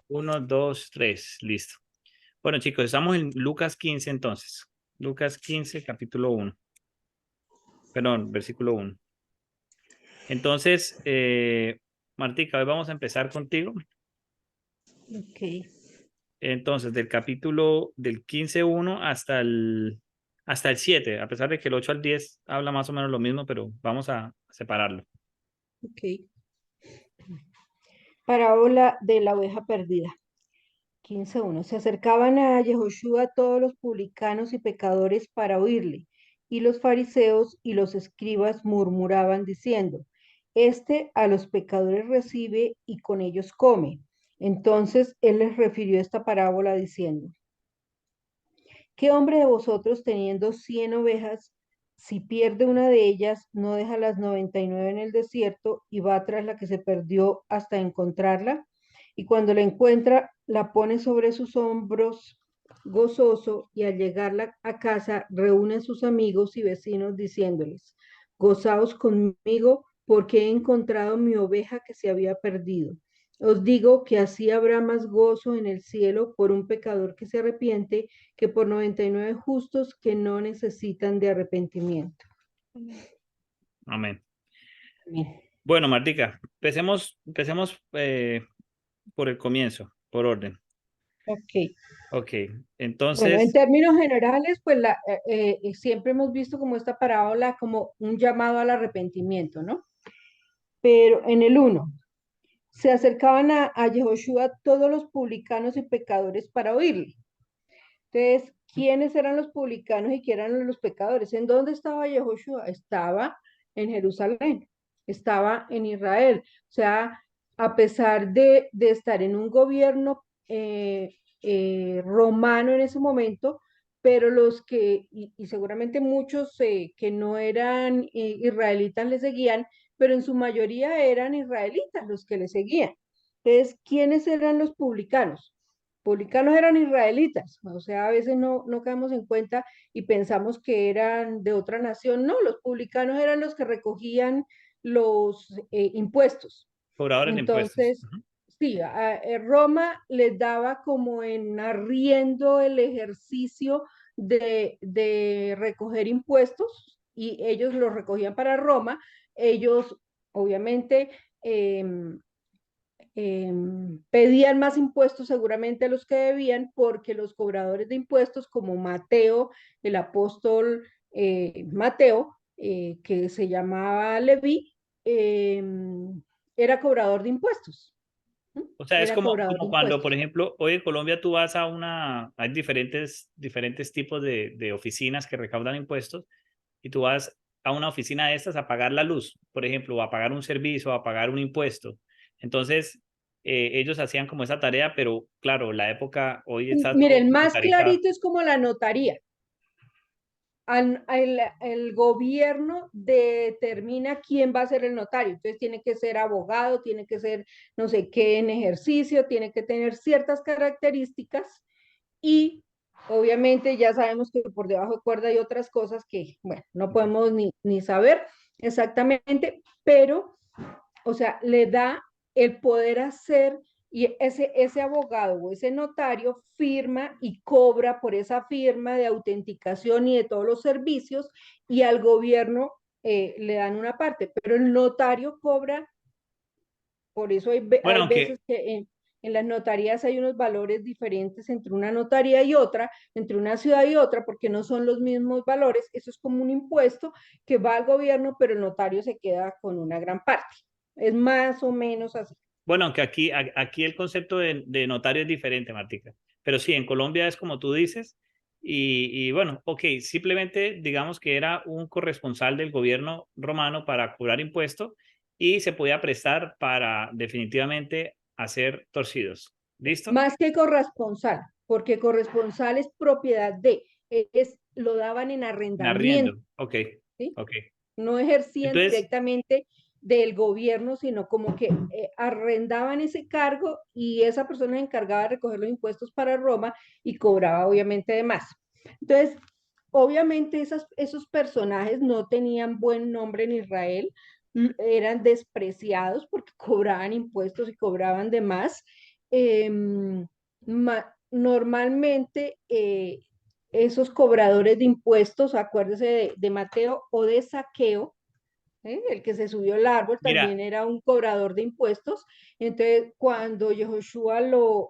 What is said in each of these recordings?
Uno, dos, tres, listo. Bueno, chicos, estamos en Lucas 15 entonces. Lucas 15, capítulo uno. Perdón, versículo uno. Entonces, Martica, hoy vamos a empezar contigo. Ok, Entonces, del capítulo del 15:1 hasta el 7, a pesar de que el 8 al 10 habla más o menos lo mismo, pero vamos a separarlo. ok. Parábola de la oveja perdida. 15:1. Se acercaban a Yehoshua todos los publicanos y pecadores para oírle, y los fariseos y los escribas murmuraban diciendo, Este a los pecadores recibe y con ellos come. Entonces él les refirió esta parábola diciendo, ¿Qué hombre de vosotros teniendo 100 ovejas, si pierde una de ellas, no deja las 99 en el desierto y va tras la que se perdió hasta encontrarla? Y cuando la encuentra, la pone sobre sus hombros gozoso y al llegarla a casa reúne a sus amigos y vecinos diciéndoles, Gozaos conmigo porque he encontrado mi oveja que se había perdido. Os digo que así habrá más gozo en el cielo por un pecador que se arrepiente que por 99 justos que no necesitan de arrepentimiento. Amén. Amén. Bueno, Martica, empecemos por el comienzo, por orden. Ok. Ok, Bueno, en entonces, términos generales, pues siempre hemos visto como esta parábola como un llamado al arrepentimiento, ¿no? Pero en el uno, se acercaban a Yehoshua todos los publicanos y pecadores para oírle. Entonces, ¿quiénes eran los publicanos y quiénes eran los pecadores? ¿En dónde estaba Yehoshua? Estaba en Jerusalén, estaba en Israel. O sea, a pesar de estar en un gobierno romano en ese momento, pero y seguramente muchos que no eran israelitas le seguían, pero en su mayoría eran israelitas los que le seguían. Entonces, ¿quiénes eran los publicanos? Publicanos eran israelitas, o sea, a veces no caemos en cuenta y pensamos que eran de otra nación. No, los publicanos eran los que recogían los impuestos. cobradores de impuestos. Entonces, sí, Roma les daba como en arriendo el ejercicio de recoger impuestos y ellos los recogían para Roma. Ellos, obviamente, pedían más impuestos seguramente a los que debían porque los cobradores de impuestos como Mateo, el apóstol Mateo, que se llamaba Leví, era cobrador de impuestos. ¿Mm? O sea, es Era como, cobrador de como cuando, por impuestos. ejemplo, hoy en Colombia tú vas hay diferentes tipos de oficinas que recaudan impuestos y tú vas a una oficina de estas a pagar la luz, por ejemplo, o a pagar un servicio, o a pagar un impuesto. Entonces, ellos hacían como esa tarea, pero claro, la época hoy está todo Miren, más computarizado. clarito es como la notaría. El gobierno determina quién va a ser el notario. Entonces tiene que ser abogado, tiene que ser no sé qué en ejercicio, tiene que tener ciertas características y obviamente ya sabemos que por debajo de cuerda hay otras cosas que, bueno, no podemos ni saber exactamente, pero o sea, le da el poder hacer y ese abogado o ese notario firma y cobra por esa firma de autenticación y de todos los servicios y al gobierno le dan una parte, pero el notario cobra, por eso Bueno, hay aunque, veces que en las notarías hay unos valores diferentes entre una notaría y otra, entre una ciudad y otra, porque no son los mismos valores, eso es como un impuesto que va al gobierno, pero el notario se queda con una gran parte. Es más o menos así. bueno, aunque aquí el concepto de notario es diferente, Martica. Pero sí, en Colombia es como tú dices. Y bueno, ok, simplemente digamos que era un corresponsal del gobierno romano para cobrar impuestos y se podía prestar para definitivamente hacer torcidos. ¿Listo? Más que corresponsal, porque corresponsal es propiedad lo daban en En arrendamiento, arriendo. Ok, ¿sí? ok. No ejercían Entonces, directamente del gobierno, sino como que arrendaban ese cargo y esa persona se encargaba de recoger los impuestos para Roma y cobraba obviamente de más. Entonces, obviamente esos personajes no tenían buen nombre en Israel, eran despreciados porque cobraban impuestos y cobraban de más. normalmente esos cobradores de impuestos, acuérdese de Mateo, o de Saqueo, el que se subió al árbol Mira, también era un cobrador de impuestos. Entonces, cuando Yehoshua sí, lo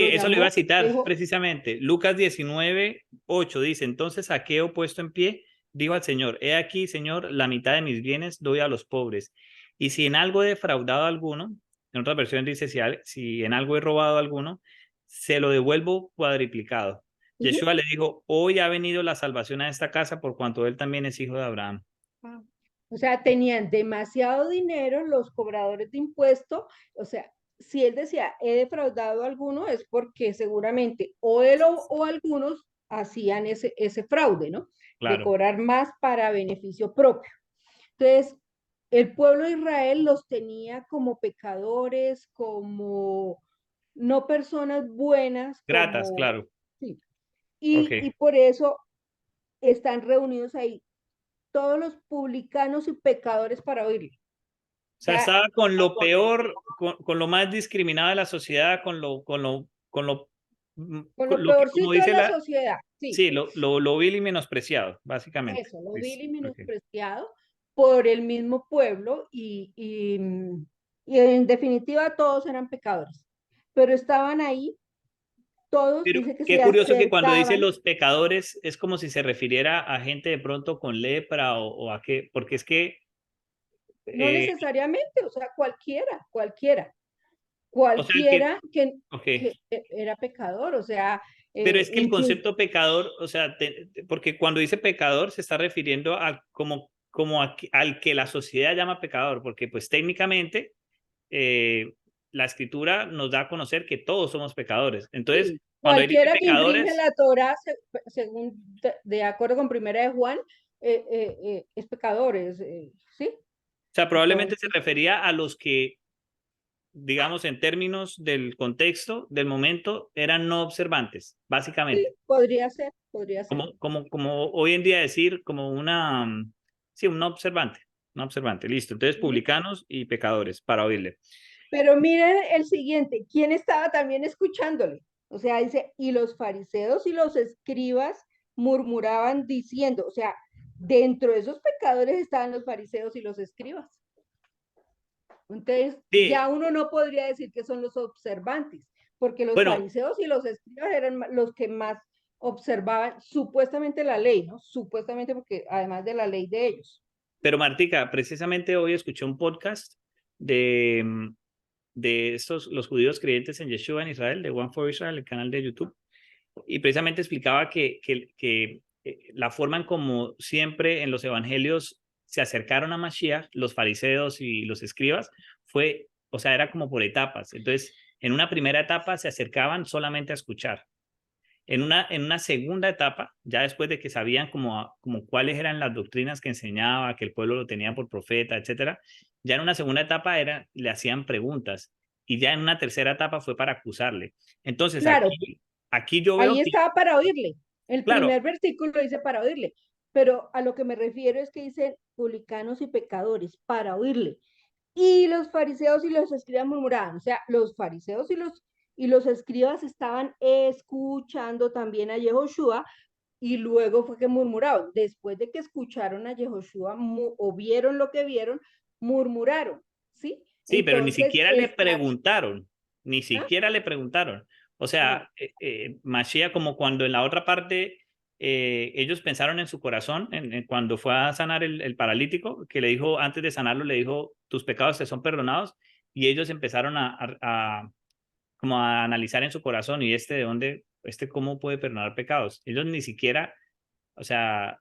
eso lo iba a llamó, citar dijo, precisamente. Lucas 19:8 dice, entonces Saqueo puesto en pie, dijo al Señor, he aquí, Señor, la mitad de mis bienes doy a los pobres. Y si en algo he defraudado a alguno, en otra versión dice, si en algo he robado a alguno, se lo devuelvo cuadriplicado. ujú. Yeshua le dijo, hoy ha venido la salvación a esta casa por cuanto él también es hijo de Abraham. Ah. O sea, tenían demasiado dinero los cobradores de impuestos. O sea, si él decía, he defraudado a alguno, es porque seguramente o él o algunos hacían ese fraude, ¿no? De Claro, cobrar más para beneficio propio. Entonces, el pueblo de Israel los tenía como pecadores, como no personas buenas, gratas, como, claro. sí. Ok. Y por eso están reunidos ahí todos los publicanos y pecadores para oírle. O O sea, sea, estaba con lo peor, con lo más discriminado de la sociedad, con con lo lo que, como peorcito de dice la la, sociedad, sí, sí, lo vil y menospreciado, básicamente. eso, lo vil Listo. y Ok. menospreciado por el mismo pueblo y en definitiva todos eran pecadores, pero estaban ahí, todos, Pero dice que qué se curioso que cuando dice acercaban. los pecadores es como si se refiriera a gente de pronto con lepra o a qué, porque es que, No eh, necesariamente, o sea, o sea, que, cualquiera ok, que era pecador, o sea, pero es que el incluso, concepto pecador, o sea, porque cuando dice pecador se está refiriendo a al que la sociedad llama pecador, porque pues técnicamente la escritura nos da a conocer que todos somos pecadores. Entonces, sí, cuando ahí dice cualquiera que infringe pecadores, la Torah, según de acuerdo con Primera de Juan, es pecador, ¿sí? o sea, probablemente se Entonces, refería a los que, digamos, en términos del contexto, del momento, eran no observantes, sí, básicamente. podría ser, podría ser. Como hoy en día decir, como sí, un observante, listo. Entonces, Ujú. publicanos y pecadores, para oírle. Pero miren el siguiente, ¿quién estaba también escuchándole? O sea, dice, y los fariseos y los escribas murmuraban diciendo, o sea, dentro de esos pecadores estaban los fariseos y los escribas. Entonces, ya Sí, uno no podría decir que son los observantes, porque los bueno, fariseos y los escribas eran los que más observaban supuestamente la ley, ¿no? Supuestamente porque además de la ley de ellos. pero Martica, precisamente hoy escuché un podcast de estos, los judíos creyentes en Yeshua en Israel, de One for Israel, el canal de YouTube, y precisamente explicaba que la forma en como siempre en los evangelios se acercaron a Mashiach, los fariseos y los escribas, fue, o sea, era como por etapas. Entonces, en una primera etapa se acercaban solamente a escuchar. En una segunda etapa, ya después de que sabían como cuáles eran las doctrinas que enseñaba, que el pueblo lo tenía por profeta, etcétera, ya en una segunda etapa le hacían preguntas y ya en una tercera etapa fue para acusarle. Entonces Claro, aquí yo veo ahí que, estaba para oírle. El claro, primer versículo dice para oírle, pero a lo que me refiero es que dice publicanos y pecadores para oírle. Y los fariseos y los escribas murmuraban, o sea, los fariseos y los escribas estaban escuchando también a Yehoshua y luego fue que murmuraron. Después de que escucharon a Yehoshua o vieron lo que vieron, murmuraron, ¿sí? sí, pero ni Entonces, siquiera le está, preguntaron, ni ¿ah? siquiera le preguntaron. O No, sea, Mashiach, como cuando en la otra parte ellos pensaron en su corazón, cuando fue a sanar el paralítico, que le dijo, antes de sanarlo, le dijo, tus pecados te son perdonados, y ellos empezaron como a analizar en su corazón, y de dónde, cómo puede perdonar pecados. Ellos ni siquiera, o sea,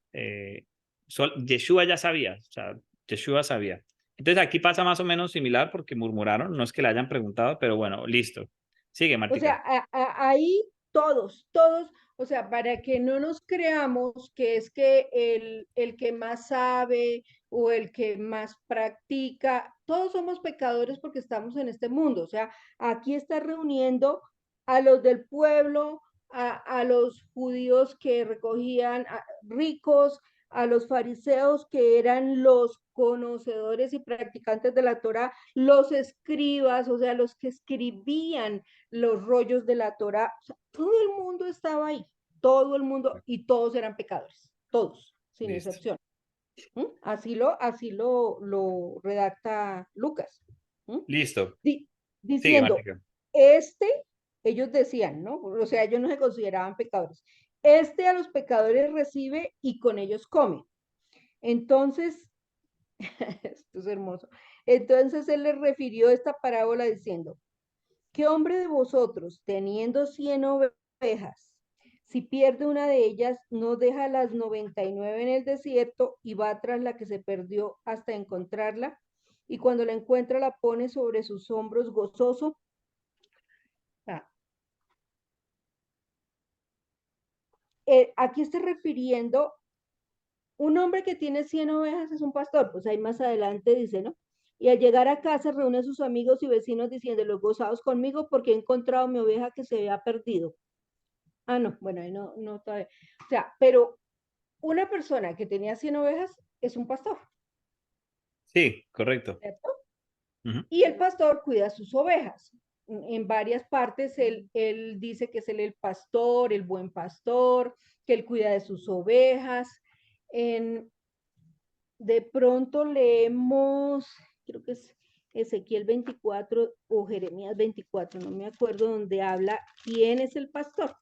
Yeshua ya sabía, o sea, Yeshua sabía. Entonces aquí pasa más o menos similar porque murmuraron, no es que le hayan preguntado, pero bueno, listo. Sigue, o sea, Martica. ahí todos, o sea, para que no nos creamos que es que el que más sabe o el que más practica, todos somos pecadores porque estamos en este mundo. O sea, aquí está reuniendo a los del pueblo, a los judíos que recogían ricos, a los fariseos, que eran los conocedores y practicantes de la Torá, los escribas, o sea, los que escribían los rollos de la Torá. O sea, todo el mundo estaba ahí, todo el mundo, y todos eran pecadores, todos, sin Listo. excepción. Así lo redacta Lucas. ¿Mm? Listo. Di- Sigue, Diciendo, Martica. este, ellos decían, ¿no? O sea, ellos no se consideraban pecadores. Este a los pecadores recibe y con ellos come. Entonces, esto es hermoso. Entonces él les refirió esta parábola diciendo, ¿qué hombre de vosotros, teniendo 100 ovejas, si pierde una de ellas, no deja las 99 en el desierto y va tras la que se perdió hasta encontrarla? Y cuando la encuentra, la pone sobre sus hombros gozoso. Ah, aquí está refiriendo, un hombre que tiene 100 ovejas es un pastor, pues ahí más adelante dice, ¿no? Y al llegar a casa reúne a sus amigos y vecinos diciéndole, gozaos conmigo porque he encontrado mi oveja que se había perdido. Ah, no, bueno, ahí no todavía. O sea, pero una persona que tenía 100 ovejas es un pastor, Sí, correcto. ¿cierto? Ujú. Y el pastor cuida sus ovejas. En varias partes él dice que es el pastor, el buen pastor, que él cuida de sus ovejas. En, de pronto leemos, creo que es Ezequiel 24 o Jeremías 24, no me acuerdo, donde habla quién es el pastor.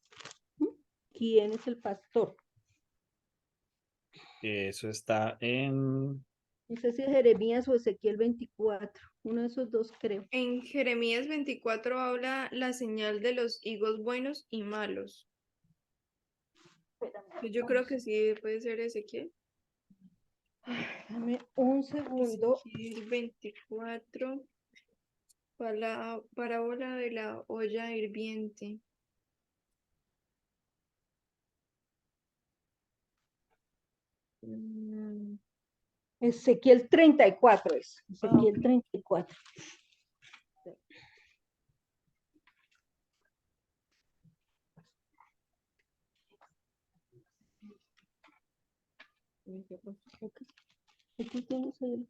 ¿Mm? ¿Quién es el pastor? Eso está en... No sé si es Jeremías o Ezequiel 24, uno de esos dos creo. En Jeremías 24 habla la señal de los higos buenos y malos. Espérame, Yo creo que sí puede ser Ezequiel. dame un segundo. Ezequiel 24, parábola de la olla hirviente. Mm, Ezequiel 34 es. Ezequiel ok. 34. Aquí tienes ahí el...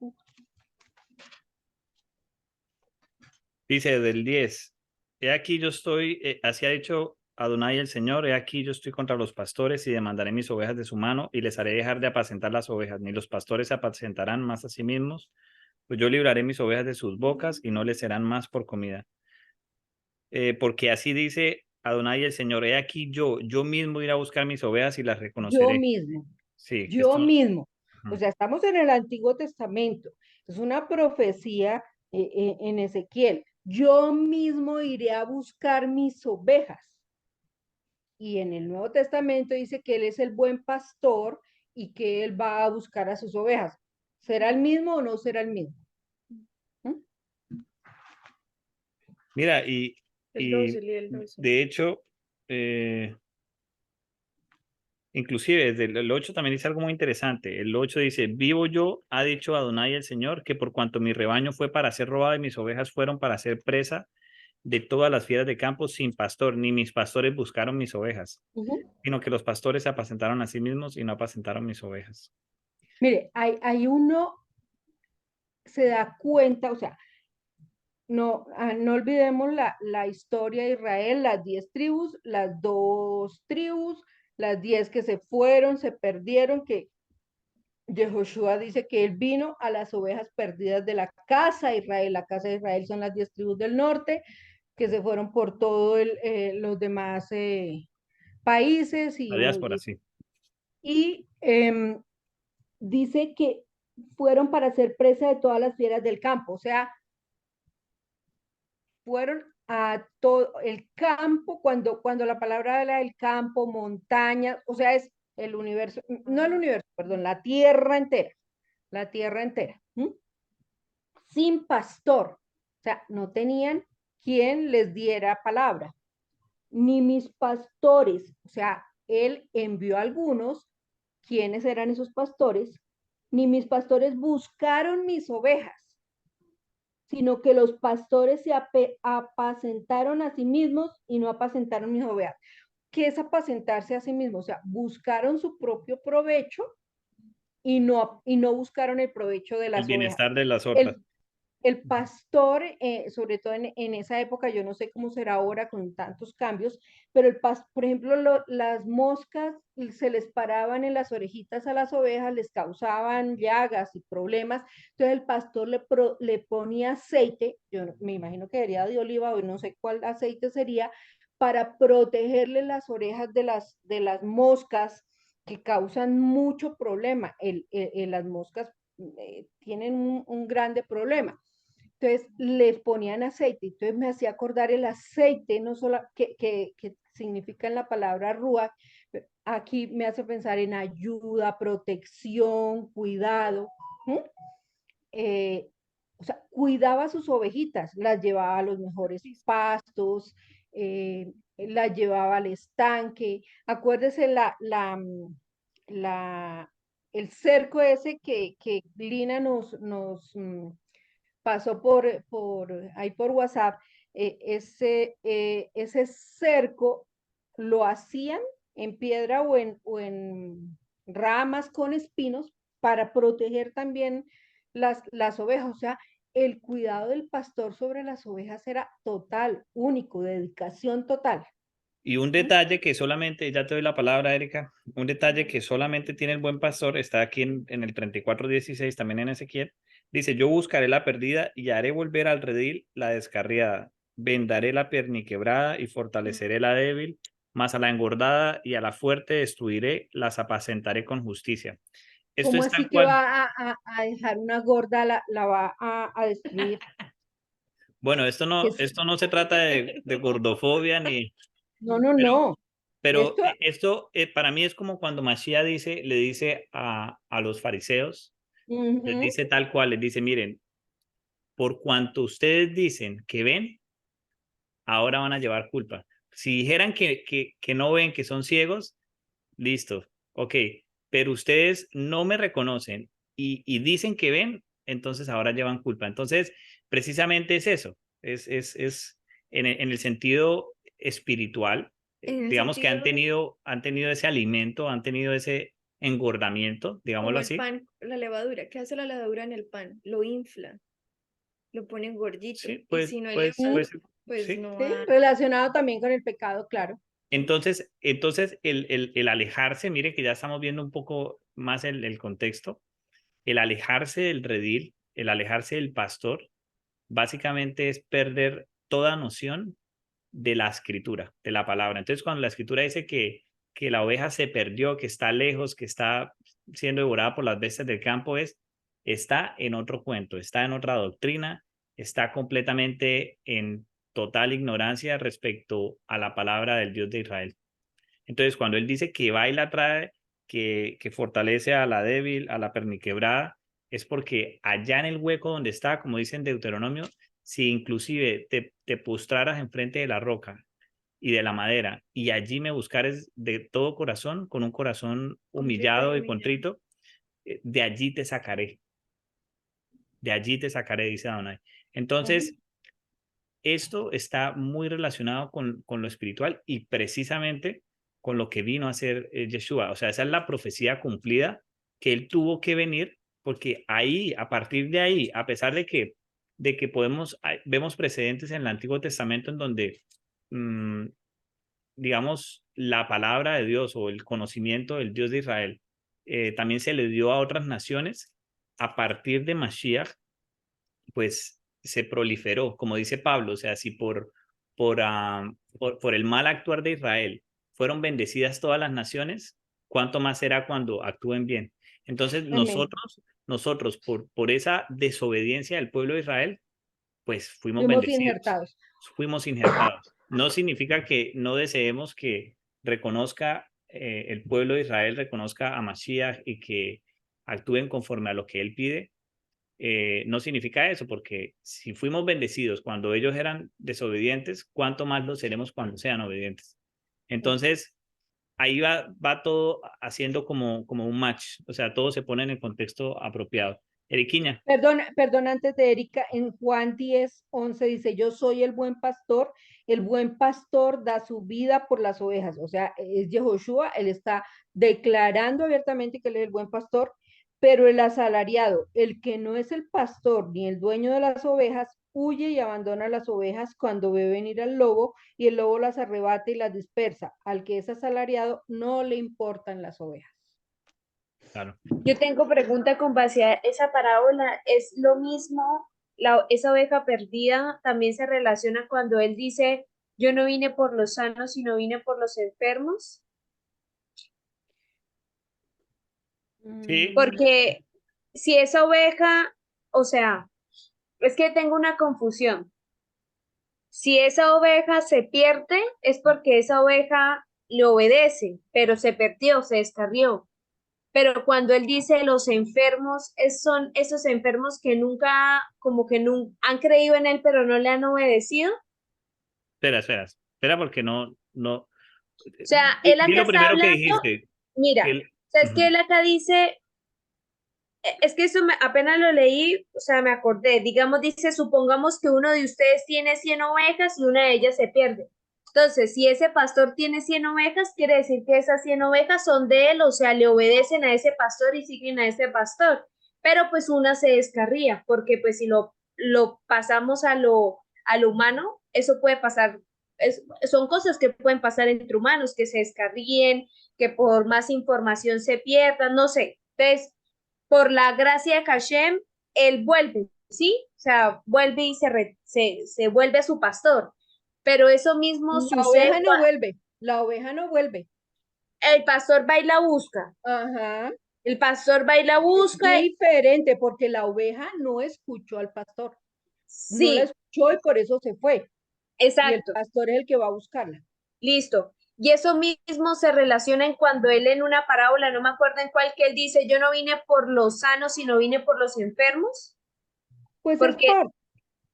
Dice del 10. He aquí yo estoy, así ha dicho Adonai el Señor, he aquí yo estoy contra los pastores y demandaré mis ovejas de su mano y les haré dejar de apacentar las ovejas, ni los pastores se apacentarán más a sí mismos, pues yo libraré mis ovejas de sus bocas y no les serán más por comida. Porque así dice Adonai el Señor, he aquí yo mismo iré a buscar mis ovejas y las Yo reconoceré. mismo, Sí, yo esto... mismo. O Ujú. sea, estamos en el Antiguo Testamento. Es una profecía en Ezequiel. Yo mismo iré a buscar mis ovejas. Y en el Nuevo Testamento dice que Él es el buen pastor y que Él va a buscar a sus ovejas. ¿Será el mismo o no será el mismo? ¿Mm? Mira, El 12, y lee el 12. de hecho, eh, inclusive desde el 8 también dice algo muy interesante. El 8 dice, vivo yo, ha dicho Adonai el Señor, que por cuanto mi rebaño fue para ser robado y mis ovejas fueron para ser presa de todas las fieras de campo sin pastor, ni mis pastores buscaron mis ovejas, Ujú. sino que los pastores se apacentaron a sí mismos y no apacentaron mis ovejas. Mire, hay uno se da cuenta, o sea, no olvidemos la historia de Israel, las 10 tribus, las dos tribus, las 10 que se fueron, se perdieron, que Yehoshua dice que él vino a las ovejas perdidas de la casa de Israel. La casa de Israel son las 10 tribus del norte, que se fueron por todos los demás países La diáspora, sí. y dice que fueron para ser presa de todas las fieras del campo, o sea, fueron a todo el campo, cuando la palabra habla del campo, montaña, o sea, es el universo, no el universo, perdón, la tierra entera, ¿m? Sin pastor, o sea, no tenían quien les diera palabra, ni mis pastores, o sea, él envió a algunos, ¿quiénes eran esos pastores? Ni mis pastores buscaron mis ovejas, sino que los pastores se apacentaron a sí mismos y no apacentaron mis ovejas. ¿Qué es apacentarse a sí mismos? O sea, buscaron su propio provecho y no buscaron el provecho de El las ovejas. bienestar de las otras. El, el pastor, sobre todo en esa época, yo no sé cómo será ahora con tantos cambios, pero por ejemplo, las moscas se les paraban en las orejitas a las ovejas, les causaban llagas y problemas, entonces el pastor le ponía aceite, yo me imagino que sería de oliva o no sé cuál aceite sería, para protegerle las orejas de las moscas que causan mucho problema. Las moscas tienen un grande problema. Entonces les ponían aceite, entonces me hacía acordar el aceite, no solo que significa en la palabra ruach, aquí me hace pensar en ayuda, protección, cuidado. ¿Mm? Eh, o sea, cuidaba sus ovejitas, las llevaba a los mejores pastos, las llevaba al estanque. Acuérdese el cerco ese que Lina nos pasó ahí por WhatsApp, ese cerco lo hacían en piedra o en ramas con espinos para proteger también las ovejas. O sea, el cuidado del pastor sobre las ovejas era total, único, dedicación total. Y un ¿Mm? detalle que solamente, ya te doy la palabra, Erika, un detalle que solamente tiene el buen pastor, está aquí en el 34:16, también en Ezequiel, dice, yo buscaré la perdida y haré volver al redil la descarriada, vendaré la perniquebrada y fortaleceré la débil, mas a la engordada y a la fuerte destruiré, las apacentaré con justicia. Esto ¿Cómo es así tal que cual. va a dejar una gorda, la va a destruir? Bueno, Que es- esto no se trata de gordofobia ni, no, no, pero no. Pero Esto, esto para mí es como cuando Mashiach le dice a los fariseos, les ujú, dice tal cual, les dice, miren, por cuanto ustedes dicen que ven, ahora van a llevar culpa. Si dijeran que no ven, que son ciegos, listo, ok, pero ustedes no me reconocen y dicen que ven, entonces ahora llevan culpa. Entonces, precisamente es eso, es en el sentido espiritual, En el digamos que sentido han tenido ese alimento, han tenido ese engordamiento, como digámoslo el así. pan, la levadura. ¿Qué hace la levadura en el pan? Lo infla, lo pone gordito. Sí, Y si no hay mm, levadura, pues sí. no sí, va. relacionado también con el pecado, claro. Entonces el alejarse, mire que ya estamos viendo un poco más el contexto, el alejarse del redil, el alejarse del pastor, básicamente es perder toda noción de la escritura, de la palabra. Entonces, cuando la escritura dice que la oveja se perdió, que está lejos, que está siendo devorada por las bestias del campo, está en otro cuento, está en otra doctrina, está completamente en total ignorancia respecto a la palabra del Dios de Israel. Entonces, cuando él dice que va y la trae, que fortalece a la débil, a la perniquebrada, es porque allá en el hueco donde está, como dice en Deuteronomio, si inclusive te postraras enfrente de la roca y de la madera, y allí me buscares de todo corazón, con un corazón Contrito y humillado y humillado. contrito, de allí te sacaré, de allí te sacaré, dice Adonai. Ujú. Entonces, esto está muy relacionado con lo espiritual y precisamente con lo que vino a hacer Yeshua. O sea, esa es la profecía cumplida que él tuvo que venir porque ahí, a partir de ahí, a pesar de que vemos precedentes en el Antiguo Testamento en donde, mmm, digamos, la palabra de Dios o el conocimiento del Dios de Israel también se le dio a otras naciones, a partir de Mashiach pues se proliferó, como dice Pablo, o sea, si por el mal actuar de Israel fueron bendecidas todas las naciones, ¿cuánto más será cuando actúen bien? Entonces Amén. nosotros por esa desobediencia del pueblo de Israel, pues fuimos Fuimos bendecidos, injertados. fuimos injertados. No significa que no deseemos que reconozca el pueblo de Israel, reconozca a Mashiach y que actúen conforme a lo que él pide, no significa eso, porque si fuimos bendecidos cuando ellos eran desobedientes, ¿cuánto más lo seremos cuando sean obedientes? Entonces, ahí va todo haciendo como un match, o sea, todo se pone en el contexto apropiado. Eriquiña, Perdón, antes de Erika, en Juan 10:11 dice, yo soy el buen pastor da su vida por las ovejas. O sea, es Yehoshua, él está declarando abiertamente que él es el buen pastor, Pero el asalariado, el que no es el pastor ni el dueño de las ovejas, huye y abandona las ovejas cuando ve venir al lobo y el lobo las arrebata y las dispersa. Al que es asalariado no le importan las ovejas. Claro. Yo tengo pregunta con base a esa parábola. ¿Es lo mismo, esa oveja perdida también se relaciona cuando él dice, yo no vine por los sanos, sino vine por los enfermos? Sí, Porque si esa oveja, o sea, es que tengo una confusión. Si esa oveja se pierde, es porque esa oveja le obedece, pero se perdió, se descarrió. Pero cuando él dice los enfermos, son esos enfermos que nunca, como que nunca han creído en él, pero no le han obedecido. espera porque no, O sea, él di acá lo está primero que hablando, dijiste. mira, que o él- sea, es que Ujú. él acá dice, es que eso apenas lo leí, o sea, me acordé, digamos, dice, supongamos que uno de ustedes tiene 100 ovejas y una de ellas se pierde. Entonces, si ese pastor tiene 100 ovejas, quiere decir que esas 100 ovejas son de él, o sea, le obedecen a ese pastor y siguen a ese pastor. Pero pues una se descarría, porque pues si lo pasamos a lo humano, eso puede pasar, son cosas que pueden pasar entre humanos, que se descarríen, que por más información se pierdan, no sé. Entonces, por la gracia de Hashem, él vuelve, ¿sí? O sea, vuelve y se vuelve a su pastor. Pero eso mismo La sucede oveja no vuelve, la oveja no vuelve. el pastor va y la busca. Ajá. El pastor va y la Es busca, diferente porque la oveja no escuchó al pastor, no la sí, escuchó y por eso se fue. Y el exacto, pastor es el que va a buscarla. listo. Y eso mismo se relaciona en cuando él en una parábola, no me acuerdo en cuál, que él dice, yo no vine por los sanos, sino vine por los enfermos, Pues porque,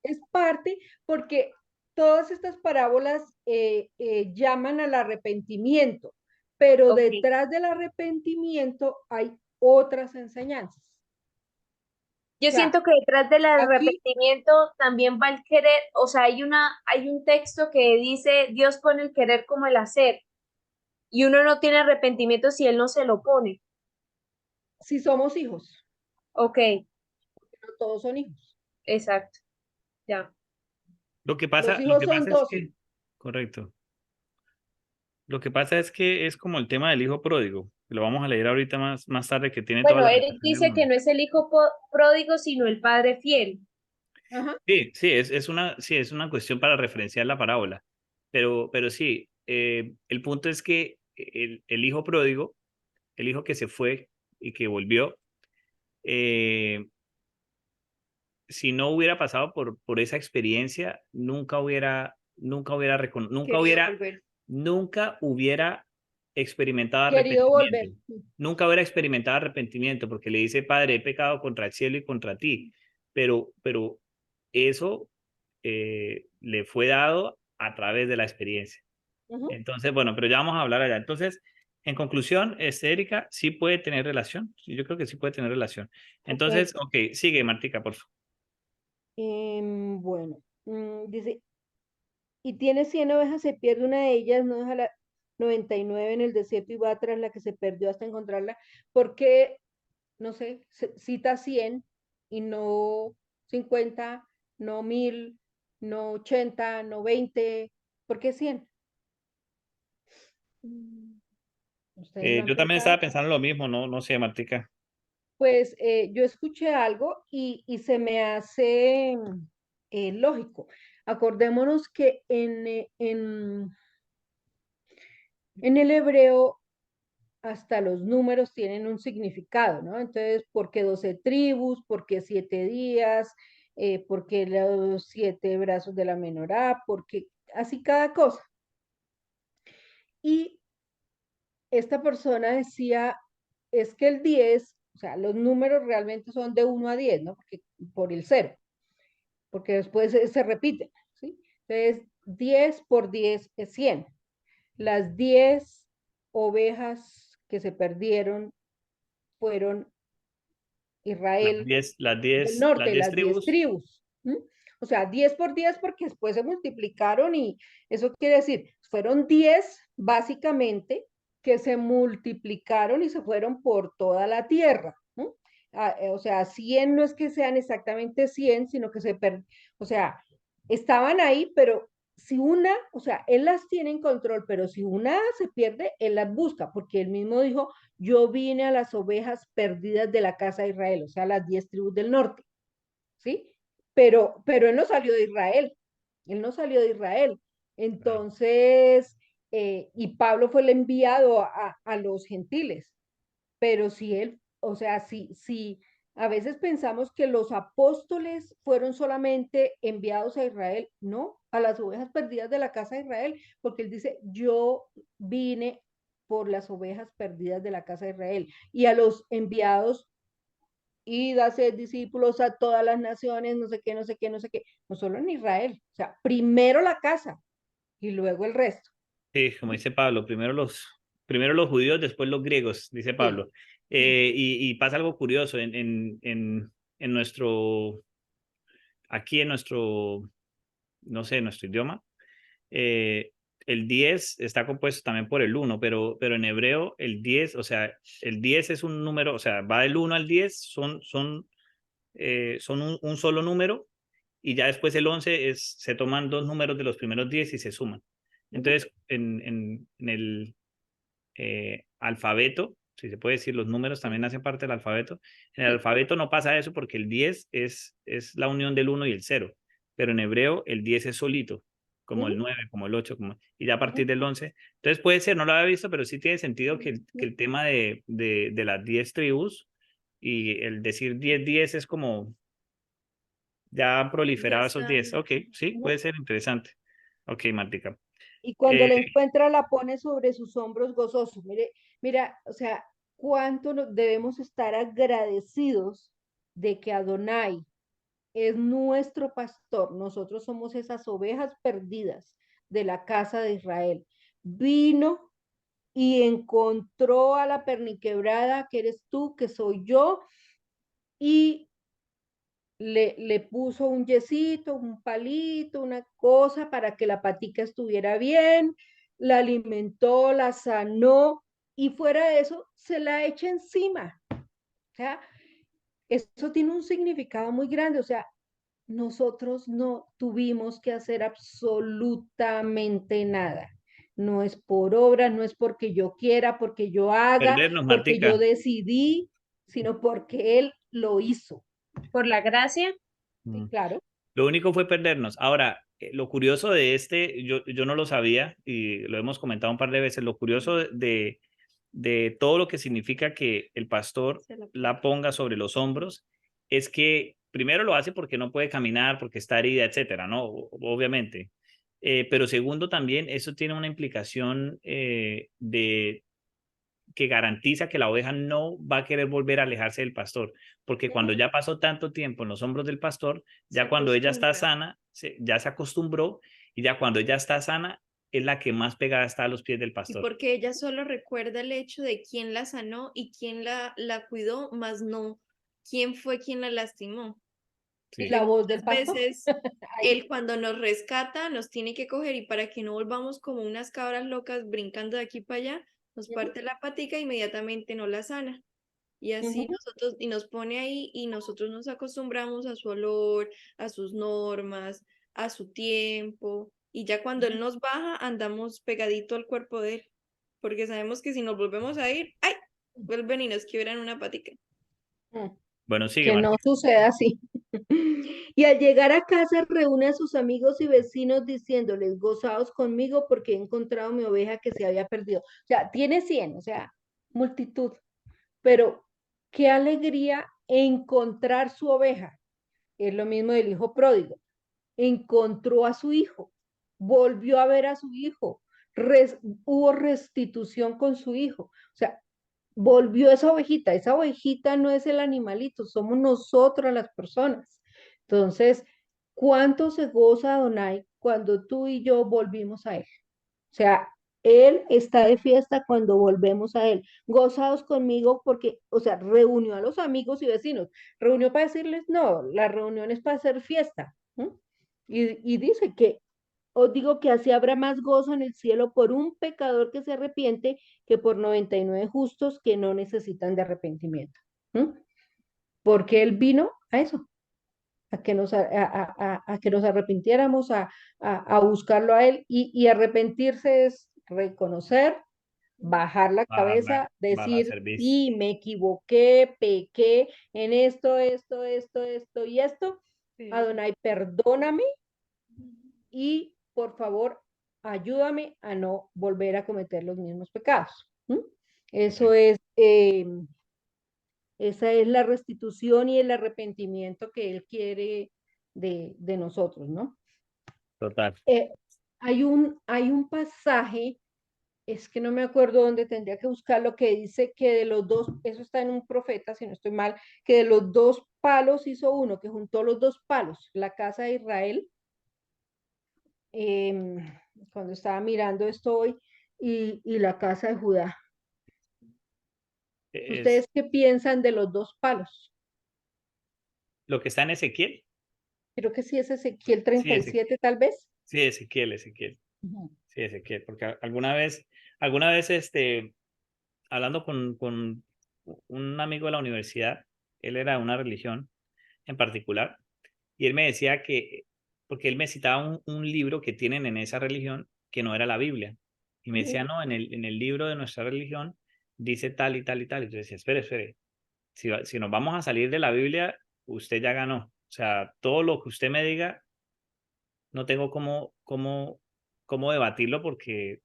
es parte porque todas estas parábolas llaman al arrepentimiento, pero ok, detrás del arrepentimiento hay otras enseñanzas. O yo sea, siento que detrás del aquí, arrepentimiento también va el querer, o sea, hay un texto que dice, Dios pone el querer como el hacer, y uno no tiene arrepentimiento si él no se lo pone. si somos hijos, Ok, no todos son hijos. exacto, ya. Los Lo hijos que son pasa es 12. que, correcto. Lo que pasa es que es como el tema del hijo pródigo. Lo vamos a leer ahorita más tarde, que tiene toda Bueno, la Eric razón del dice que mundo. no es el hijo pródigo, sino el padre fiel. Ajá. Sí, es una cuestión para referenciar la parábola. Pero sí, el punto es que el hijo pródigo, el hijo que se fue y que volvió, eh, si no hubiera pasado por esa experiencia, Quería volver. nunca hubiera experimentado Querido arrepentimiento. volver. Nunca hubiera experimentado arrepentimiento porque le dice, Padre, he pecado contra el cielo y contra ti. Pero eso le fue dado a través de la experiencia. Ujú. Entonces, bueno, pero ya vamos a hablar allá. Entonces, en conclusión, Erika, sí puede tener relación. Sí, yo creo que sí puede tener relación. Ok. Entonces, ok, sigue, Martica, por favor. Bueno, dice, y tiene 100 ovejas, se pierde una de ellas, no deja la 99 en el desierto y va tras la que se perdió hasta encontrarla, porque, no sé, cita 100 y no 50, no 1000, no 80, no 20, ¿por qué 100? ¿Ustedes lo han Yo también pensado? estaba pensando lo mismo, no sé, Martica. Pues yo escuché algo y se me hace lógico. Acordémonos que en el hebreo hasta los números tienen un significado, ¿no? Entonces, ¿por qué 12 tribus? ¿Por qué 7 días? ¿Por qué los 7 brazos de la menorá? Porque así cada cosa. Y esta persona decía, es que el 10, o sea, los números realmente son de 1 a 10, ¿no? Porque por el 0, porque después se repiten, ¿sí? Entonces, 10 por 10 es 100. Las 10 ovejas que se perdieron fueron Israel del Las norte, 10 las 10 tribus. tribus. ¿Mm? O sea, 10 por 10 porque después se multiplicaron y eso quiere decir, fueron 10 básicamente que se multiplicaron y se fueron por toda la tierra. ¿No? o sea, 100 no es que sean exactamente 100, sino que o sea, estaban ahí, pero si una, o sea, él las tiene en control, pero si una se pierde, él las busca, porque él mismo dijo, yo vine a las ovejas perdidas de la casa de Israel, o sea, las 10 tribus del norte, ¿sí? Pero él no salió de Israel, él no salió de Israel. Claro. Entonces, y Pablo fue el enviado a los gentiles, pero si él, o sea, si a veces pensamos que los apóstoles fueron solamente enviados a Israel, no, a las ovejas perdidas de la casa de Israel, porque él dice, yo vine por las ovejas perdidas de la casa de Israel, y a los enviados, id a ser discípulos a todas las naciones, no sé qué, no sé qué, no sé qué, no solo en Israel, o sea, primero la casa y luego el resto. Sí, como dice Pablo, primero los judíos, después los griegos, dice Sí, Pablo. sí. Y pasa algo curioso en nuestro, aquí en nuestro, no sé, nuestro idioma. eh, el 10 está compuesto también por el uno, pero en hebreo el 10, o sea, el 10 es un número, o sea, va del uno al 10, son un solo número, y ya después el 11 se toman dos números de los primeros 10 y se suman. Ujú. Entonces, en el alfabeto, si se puede decir, los números también hacen parte del alfabeto. En el Sí. alfabeto no pasa eso porque el 10 es la unión del uno y el cero, pero en hebreo el 10 es solito, como el Ujú, 9 como el 8 y ya a ujú, partir del 11. Entonces puede ser, no lo había visto, pero sí tiene sentido que ujú. el tema de las 10 tribus y el decir 10 es como ya han Ya proliferado esos 10. están. Ok, sí, puede ser interesante. Ok, Martica. Y cuando la encuentra, la pone sobre sus hombros gozoso. Mire, mira, o sea, cuánto debemos estar agradecidos de que Adonai es nuestro pastor. Nosotros somos esas ovejas perdidas de la casa de Israel. Vino y encontró a la perniquebrada, que eres tú, que soy yo, y le puso un yesito, un palito, una cosa para que la patica estuviera bien, la alimentó, la sanó y fuera de eso se la echa encima. O sea, eso tiene un significado muy grande. O sea, nosotros no tuvimos que hacer absolutamente nada. No es por obra, no es porque yo quiera, porque yo haga, Perdernos, porque yo Martica. decidí, sino porque él lo hizo. Por la gracia. Sí, Mm. claro. Lo único fue perdernos. Ahora, lo curioso de este, yo no lo sabía y lo hemos comentado un par de veces, lo curioso de todo lo que significa que el pastor Se la pone. la ponga sobre los hombros es que primero lo hace porque no puede caminar, porque está herida, etcétera, ¿no? Obviamente. Pero segundo, también eso tiene una implicación de que garantiza que la oveja no va a querer volver a alejarse del pastor, porque cuando Ujú. ya pasó tanto tiempo en los hombros del pastor, Se ya cuando ella está acostumbra. sana, ya se acostumbró y ya cuando ella está sana, es la que más pegada está a los pies del Y pastor. porque ella solo recuerda el hecho de quién la sanó y quién la cuidó, más no quién fue quien la lastimó. Y Sí. Porque la voz del muchas pastor. veces Ahí. él cuando nos rescata nos tiene que coger y para que no volvamos como unas cabras locas brincando de aquí para allá, nos Ujú, parte la patica e inmediatamente no la sana. Y así ujú, nosotros, y nos pone ahí y nosotros nos acostumbramos a su olor, a sus normas, a su tiempo. Y ya cuando él ujú, nos baja, andamos pegadito al cuerpo de él. Porque sabemos que si nos volvemos a ir, ¡ay! Vuelven y nos quiebran una patica. ujú. Bueno, sigue, Que no Martín. suceda así. Y al llegar a casa reúne a sus amigos y vecinos diciéndoles, gozaos conmigo porque he encontrado mi oveja que se había perdido. O sea, tiene 100, o sea, multitud. Pero qué alegría encontrar su oveja. Es lo mismo del hijo pródigo. Encontró a su hijo, volvió a ver a su hijo, hubo restitución con su hijo. O sea, volvió esa ovejita no es el animalito, somos nosotros las personas. Entonces, ¿cuánto se goza Adonai cuando tú y yo volvimos a él? O sea, él está de fiesta cuando volvemos a él. Gozados conmigo porque, o sea, reunió a los amigos y vecinos. Reunió para decirles, no, la reunión es para hacer fiesta. ¿No? Y dice que os digo que así habrá más gozo en el cielo por un pecador que se arrepiente que por 99 justos que no necesitan de arrepentimiento. ¿Mm? porque Él vino a eso, a que a que nos arrepintiéramos, a buscarlo a Él. Y arrepentirse es reconocer, bajar la cabeza, Bajar la decir, servicio. sí, me equivoqué, pequé en esto y esto. Sí. Adonai, perdóname y por favor, ayúdame a no volver a cometer los mismos pecados. ¿Mm? Eso es, esa es la restitución y el arrepentimiento que Él quiere de nosotros, ¿no? Total. Hay un pasaje, es que no me acuerdo dónde, tendría que buscarlo, que dice que de los dos, eso está en un profeta, si no estoy mal, que de los dos palos hizo uno, que juntó los dos palos, la casa de Israel, cuando estaba mirando esto hoy, y la casa de Judá. Es ¿Ustedes qué piensan de los dos palos? lo que está en Ezequiel. Creo que sí es Ezequiel Sí, Ezequiel. 37, tal vez. Sí, Ezequiel, Ezequiel. Ujú. Sí, Ezequiel, porque alguna vez, hablando con un amigo de la universidad, él era de una religión en particular, y él me decía que, porque él me citaba un libro que tienen en esa religión que no era la Biblia, y me decía, no, en el libro de nuestra religión dice tal y tal y tal, y yo decía, espere, si nos vamos a salir de la Biblia, usted ya ganó, o sea, todo lo que usted me diga, no tengo cómo debatirlo porque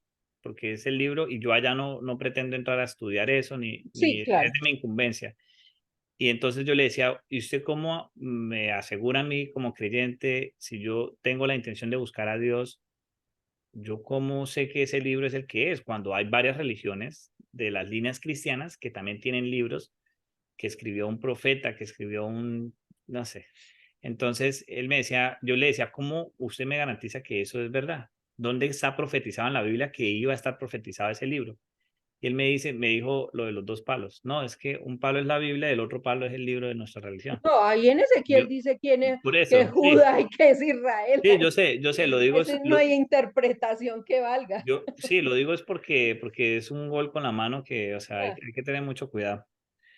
es el libro y yo allá no pretendo entrar a estudiar eso, ni Sí, es claro. de mi incumbencia. Y entonces yo le decía, ¿y usted cómo me asegura a mí como creyente, si yo tengo la intención de buscar a Dios, yo cómo sé que ese libro es el que es? Cuando hay varias religiones de las líneas cristianas que también tienen libros que escribió un profeta, que escribió no sé. Entonces él me decía, yo le decía, ¿cómo usted me garantiza que eso es verdad? ¿Dónde está profetizado en la Biblia que iba a estar profetizado ese libro? Y él me dijo lo de los dos palos. No, es que un palo es la Biblia y el otro palo es el libro de nuestra religión. No, ahí en Yo, Ezequiel dice quién es, por que es eso, sí, Judá y que es Israel. sí, yo sé, lo digo, Ese no hay interpretación que valga. sí, lo digo es porque es un gol con la mano que, o sea, Ah, hay que tener mucho cuidado,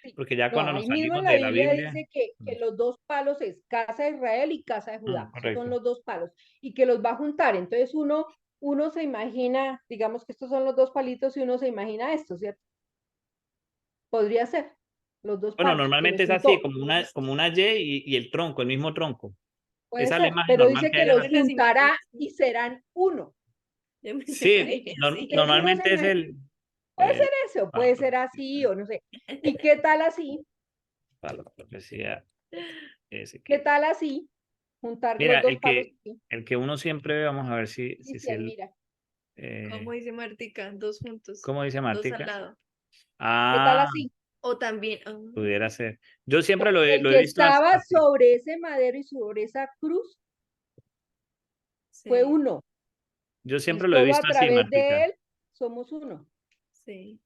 sí. porque ya No, cuando nos ahí mismo en salimos la de la Biblia Biblia, dice que los dos palos es casa de Israel y casa de Judá. Esos son correcto. los dos palos. Y que los va a juntar. Entonces uno se imagina, digamos que estos son los dos palitos y uno se imagina esto, ¿cierto? Podría ser los dos Bueno, palos que normalmente los es así, juntó. como una Y y el tronco, el mismo tronco. Puede Esa es la ser, imagen pero normal dice que hay que de los Me las imagino juntará así. y serán uno. Yo me las Sí, imagino así. Entonces uno se normalmente es imagina, puede ser el eso, puede palo, ser así o no sé. ¿Y qué tal así? palo, profecía, ¿Qué Ezequiel. tal así? Juntar Mira, los dos palos aquí. el que uno siempre ve, vamos a ver si Cristian, mira, ¿Cómo dice Martica? Dos juntos, ¿cómo dice dos al Martica? lado. ¿qué tal Ah, así? O también, pudiera ser. Yo siempre El lo he que visto estaba así. sobre ese madero y sobre esa cruz fue sí, uno. Yo Y siempre lo he solo a visto así, través de Martica. él somos uno. sí.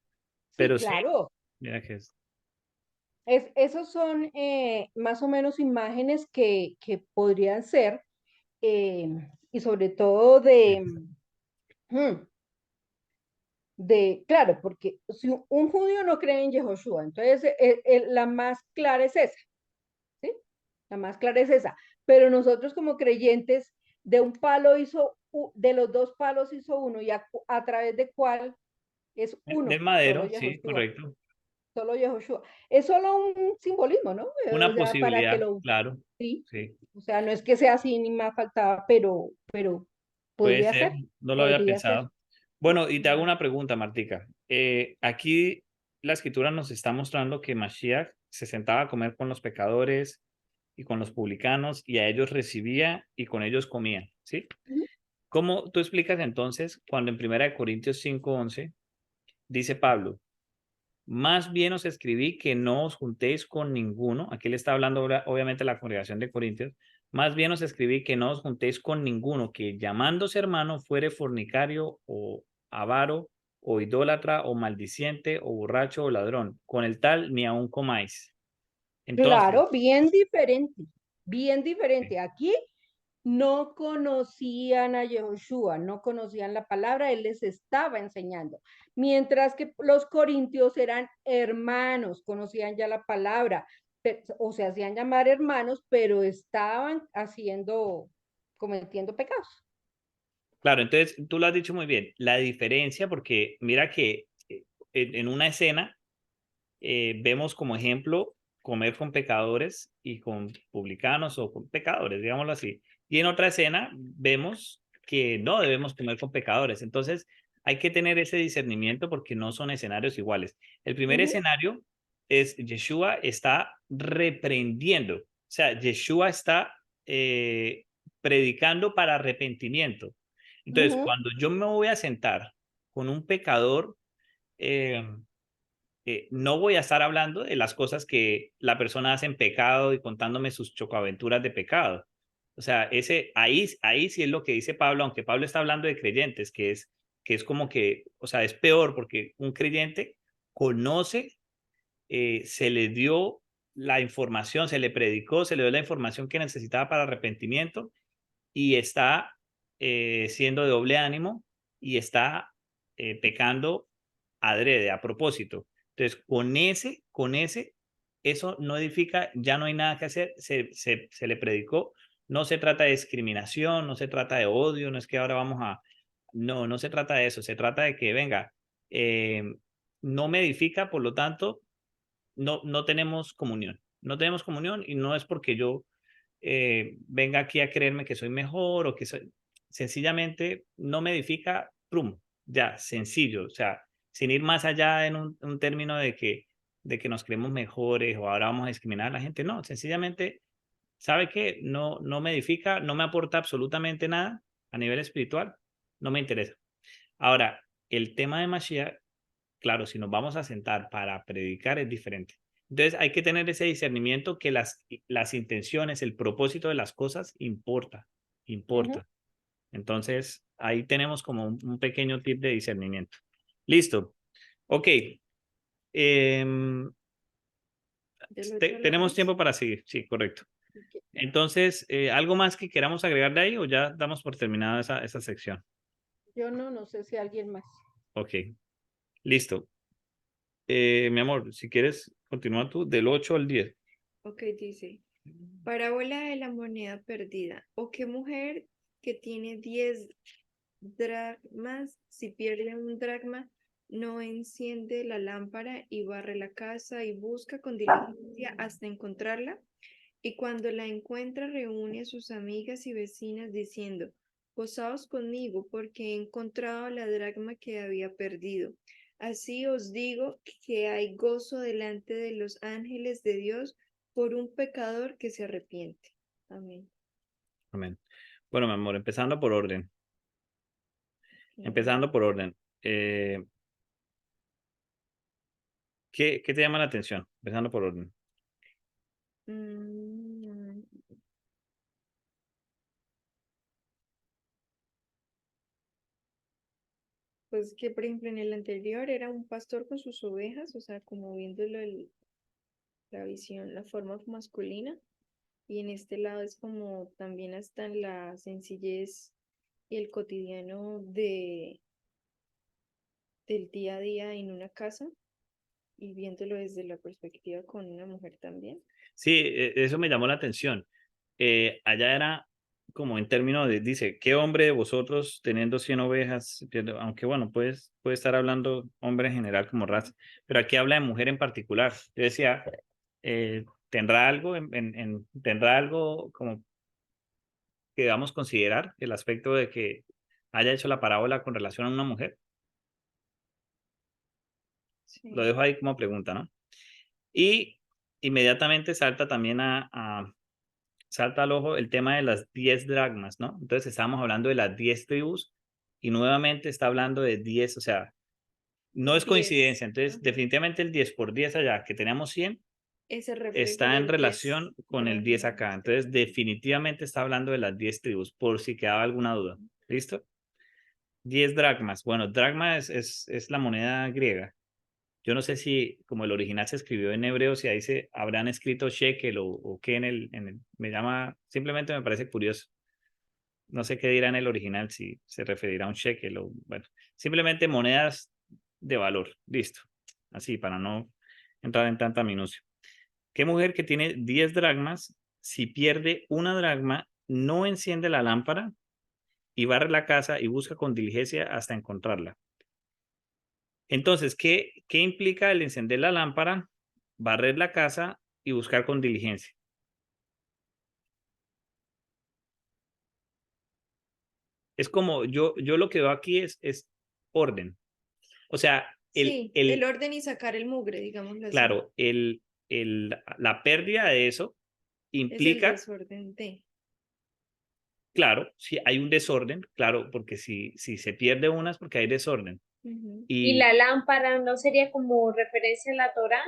Sí, Pero sí, claro. mira que es. Esos son más o menos imágenes que podrían ser, eh, y sobre todo mm, claro, porque si un judío no cree en Yehoshua, entonces la más clara es esa, ¿sí? La más clara es esa. Pero nosotros como creyentes, de un palo hizo, de los dos palos hizo uno, y a través de cuál es Del uno, solo madero, sí, Yehoshua, correcto. solo Yehoshua. Es solo un simbolismo, ¿no? O Una sea, para que posibilidad, lo, claro, sí, sí. o sea, no es que sea así ni más faltaba, pero Puede ser, no lo había podría ser. pensado. Bueno, y te hago una pregunta, Martica. Aquí la escritura nos está mostrando que Mashiach se sentaba a comer con los pecadores y con los publicanos y a ellos recibía y con ellos comía, ¿sí? Ujú. ¿Cómo tú explicas entonces cuando en 1 Corintios 5:11 dice Pablo, más bien os escribí que no os juntéis con ninguno, aquí le está hablando obviamente la congregación de Corintios, más bien os escribí que no os juntéis con ninguno que llamándose hermano fuere fornicario o avaro o idólatra o maldiciente o borracho o ladrón, con el tal ni aun comáis. Entonces, Claro, bien diferente, bien sí, diferente. Aquí no conocían a Yehoshua, no conocían la palabra, él les estaba enseñando. Mientras que los corintios eran hermanos, conocían ya la palabra, o se hacían llamar hermanos, pero estaban cometiendo pecados. Claro, entonces tú lo has dicho muy bien. La diferencia, porque mira que en una escena vemos como ejemplo comer con pecadores y con publicanos o con pecadores, digámoslo así. Y en otra escena vemos que no debemos comer con pecadores. Entonces hay que tener ese discernimiento porque no son escenarios iguales. El primer escenario es Yeshua está reprendiendo, o sea, Yeshua está predicando para arrepentimiento. Entonces, cuando yo me voy a sentar con un pecador, eh, no voy a estar hablando de las cosas que la persona hace en pecado y contándome sus chocoaventuras de pecado. O sea, ahí sí es lo que dice Pablo, aunque Pablo está hablando de creyentes, que es como que, o sea, es peor porque un creyente conoce, se le dio la información, se le predicó, se le dio la información que necesitaba para arrepentimiento y está siendo de doble ánimo y está pecando adrede, a propósito. Entonces, con ese, eso no edifica, ya no hay nada que hacer, se le predicó, no se trata de discriminación, no se trata de odio, no es que ahora vamos a, no se trata de eso, se trata de que, venga, eh, no me edifica, por lo tanto, no tenemos comunión, no tenemos comunión y no es porque yo venga aquí a creerme que soy mejor o que soy, sencillamente no me edifica, prum, ya, sencillo, o sea, sin ir más allá en un término de que nos creemos mejores o ahora vamos a discriminar a la gente, no, sencillamente, ¿sabe qué? No me edifica, no me aporta absolutamente nada a nivel espiritual, no me interesa. Ahora, el tema de Mashiach, claro, si nos vamos a sentar para predicar es diferente. Entonces hay que tener ese discernimiento que las intenciones, el propósito de las cosas importa, importa. Entonces ahí tenemos como un pequeño tip de discernimiento. Listo. Ok. Tenemos tiempo para seguir. Sí, correcto. Entonces, ¿algo más que queramos agregar de ahí o ya damos por terminada esa sección? Yo no sé si alguien más. Ok. Listo. Mi amor, si quieres, continúa tú del 8 al 10. Ok, dice, parábola de la moneda perdida. ¿O qué mujer que tiene 10 dracmas, si pierde un dracma, no enciende la lámpara y barre la casa y busca con diligencia hasta encontrarla? Y cuando la encuentra, reúne a sus amigas y vecinas diciendo, gozaos conmigo porque he encontrado la dracma que había perdido. Así os digo que hay gozo delante de los ángeles de Dios por un pecador que se arrepiente. Amén. Amén. Bueno, mi amor, empezando por orden. Empezando por orden. ¿Qué te llama la atención? Empezando por orden. Mm, Pues que, por ejemplo, en el anterior era un pastor con sus ovejas, o sea, como viéndolo la visión, la forma masculina, y en este lado es como también hasta la sencillez y el cotidiano del día a día en una casa y viéndolo desde la perspectiva con una mujer también. Sí, eso me llamó la atención. Allá era como en términos de, dice, ¿qué hombre de vosotros teniendo 100 ovejas? Aunque bueno, puede estar hablando hombre en general como raza, pero aquí habla de mujer en particular. Yo decía, ¿tendrá algo tendrá algo como que debamos considerar el aspecto de que haya hecho la parábola con relación a una mujer? Lo Sí. dejo ahí como pregunta, ¿no? Y inmediatamente salta también salta al ojo el tema de las 10 dracmas, ¿no? Entonces estamos hablando de las 10 tribus y nuevamente está hablando de 10, o sea, no es 10. coincidencia. Entonces, definitivamente el 10 por 10 allá, que teníamos 100, Ese reflejo está en del 10 relación con el 10 acá. Entonces, definitivamente está hablando de las 10 tribus, por si quedaba alguna duda. ¿Listo? 10 dracmas. Bueno, dracma es la moneda griega. Yo no sé si, como el original se escribió en hebreo, si ahí se habrán escrito shekel o qué me llama, simplemente me parece curioso. No sé qué dirá en el original, si se referirá a un shekel o, bueno, simplemente monedas de valor. Listo. Así, para no entrar en tanta minucia. ¿Qué mujer que tiene 10 dracmas, si pierde una dracma, no enciende la lámpara y barre la casa y busca con diligencia hasta encontrarla? Entonces, ¿qué implica el encender la lámpara, barrer la casa y buscar con diligencia? Es como yo lo que veo aquí es orden. O sea, Sí, el orden y sacar el mugre, digámoslo así. claro, la pérdida de eso Es el implica, desorden de. claro, si hay un desorden, claro, porque si se pierde una es porque hay desorden. Ujú. ¿Y la lámpara no sería como referencia a la Torá?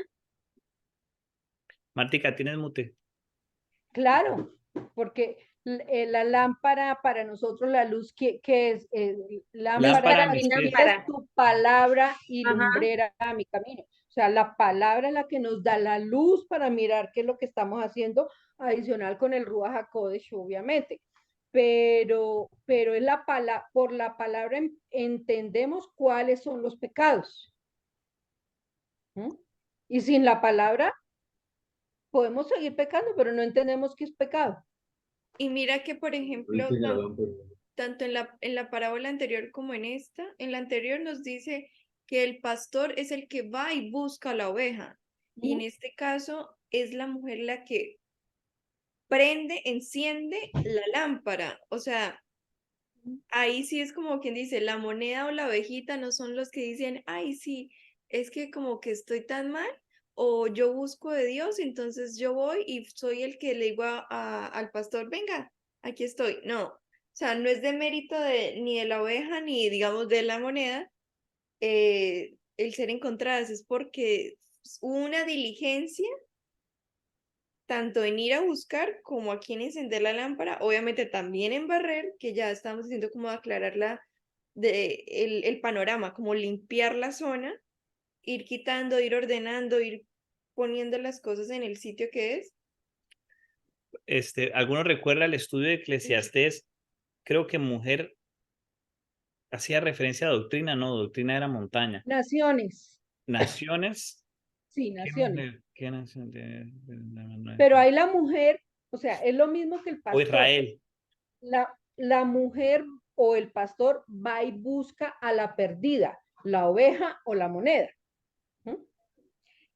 Martica, ¿tienes mute? Claro, porque la lámpara para nosotros, la luz que es lámpara Lámpara a Lámpara mis y pies. es lámpara. tu palabra y Ajá. lumbrera a mi camino. O sea, la palabra es la que nos da la luz para mirar qué es lo que estamos haciendo, adicional con el Ruach HaKodesh, obviamente. Pero es por la palabra entendemos cuáles son los pecados. ¿Mm? Y sin la palabra podemos seguir pecando, pero no entendemos qué es pecado. Y mira que, por ejemplo, tanto en la parábola anterior como en la anterior nos dice que el pastor es el que va y busca a la oveja. Y en este caso es la mujer la que prende, enciende la lámpara. O sea, ahí sí es como quien dice, la moneda o la ovejita no son los que dicen, ay, sí, es que como que estoy tan mal o yo busco de Dios, entonces yo voy y soy el que le digo al pastor, venga, aquí estoy. No, o sea, no es de mérito ni de la oveja ni digamos de la moneda el ser encontradas, es porque hubo una diligencia tanto en ir a buscar como aquí en encender la lámpara, obviamente también en barrer, que ya estamos haciendo como aclarar el panorama, como limpiar la zona, ir quitando, ir ordenando, ir poniendo las cosas en el sitio que es. ¿Alguno recuerda el estudio de Eclesiastés? Creo que mujer hacía referencia a doctrina, no, doctrina era montaña. Naciones, Naciones, sí, ¿qué naciones. mujer? ¿Qué nación? Pero ahí la mujer, o sea, es lo mismo que el O pastor. Israel. La mujer o el pastor va y busca a la perdida, la oveja o la moneda. ¿Mm?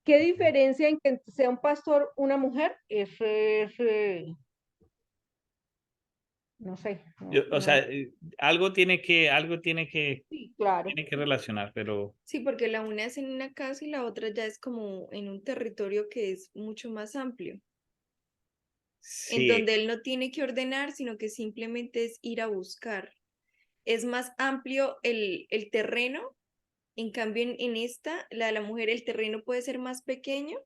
¿Qué diferencia en que sea un pastor una mujer? No sé. O sea, algo Sí, claro. tiene que relacionar, pero Sí, porque la una es en una casa y la otra ya es como en un territorio que es mucho más amplio, en sí. donde él no tiene que ordenar, sino que simplemente es ir a buscar. Es más amplio el terreno. En cambio, en esta, la de la mujer, el terreno puede ser más pequeño,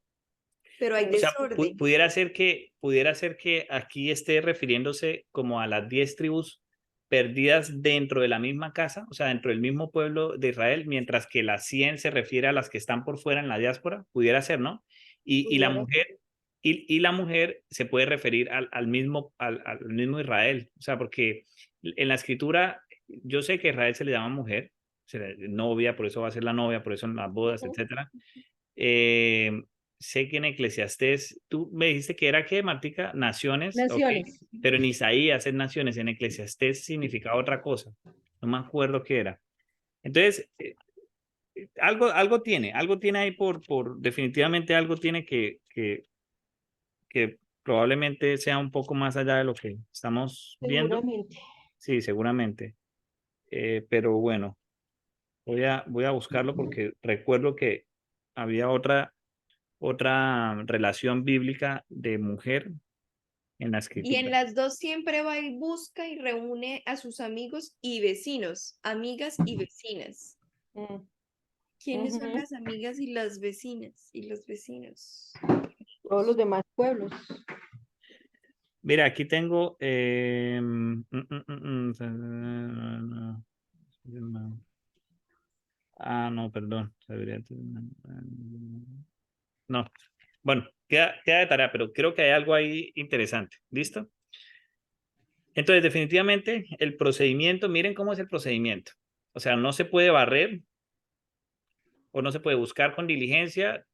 pero hay O sea, desorden. pudiera ser que aquí esté refiriéndose como a las 10 tribus perdidas dentro de la misma casa, o sea, dentro del mismo pueblo de Israel, mientras que las 100 se refiere a las que están por fuera en la diáspora, pudiera ser, ¿no? Y la Pudiera ser. mujer, y la mujer se puede referir al mismo Israel, o sea, porque en la escritura, yo sé que a Israel se le llama mujer, novia, por eso va a ser la novia, por eso en las bodas, etcétera. Eh, Sé que en Eclesiastés, tú me dijiste que era qué, Martica, naciones, ok, Naciones. pero en Isaías es naciones, en Eclesiastés significaba otra cosa, no me acuerdo qué era. Entonces, algo tiene ahí definitivamente algo tiene que probablemente sea un poco más allá de lo que estamos viendo. Seguramente. Sí, seguramente. Pero bueno, voy a buscarlo porque recuerdo que había otra relación bíblica de mujer en la Y en escritura. las dos siempre va y busca y reúne a sus amigos y vecinos, amigas y vecinas. Mm, ¿Quiénes son ujú. las amigas y las vecinas y los vecinos? Todos los demás pueblos. Mira, aquí tengo. No, perdón. No. Bueno, queda de tarea, pero creo que hay algo ahí interesante. ¿Listo? Entonces, definitivamente, el procedimiento, miren cómo es el procedimiento. O sea, no se puede barrer o no se puede buscar con diligencia